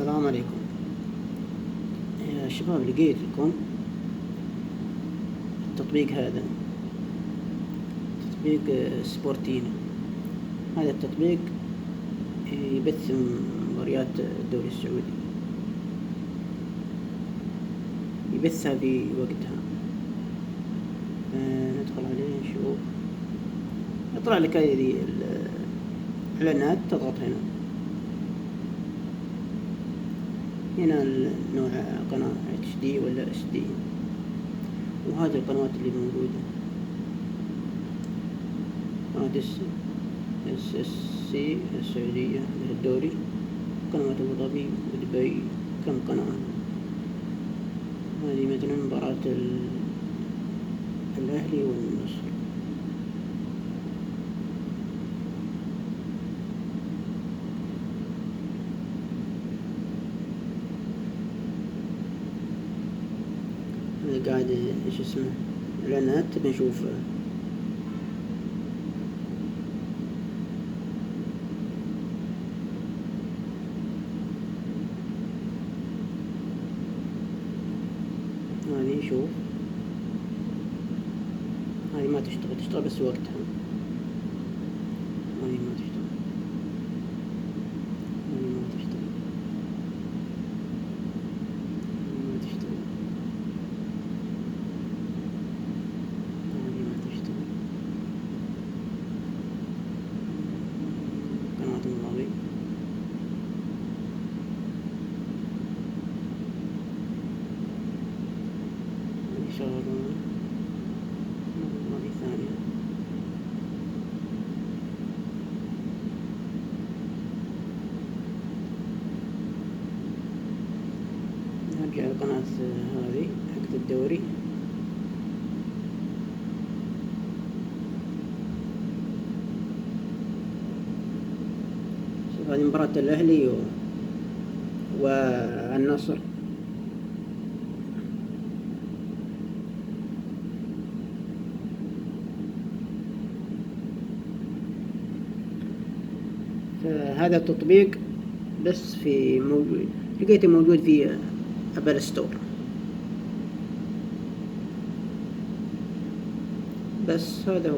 السلام عليكم يا شباب. لقيت لكم التطبيق هذا، تطبيق سبورتينا. هذا التطبيق يبث مباريات الدوري السعودي، يبثها في وقتها. ندخل عليه نشوف، يطلع لك هذه الإعلانات، تضغط هنا النوع قناة HD ولا SD، وهذه القنوات اللي موجودة: قناة SSC السعودية الدوري، قنوات أبو ظبي ودبي، كم قناة. هذه مثلا مباراة الأهلي والنصر. هذا قاعد ايش اسمه إعلانات. بنشوف هذه، شوف هذه ما تشتغل بس وقتها. هذه ما تشتغل، هذه ما تشتغل، هذه ما تشتغل، هذه ما تشتغل. قناة الماضي هذه شغالة، هذه ثانية. نرجع لقناة هذه حقت الدوري. شوف هذه مباراة الأهلي والنصر. فهذا التطبيق بس في لقيته موجود في أبل ستور، بس هذا هو.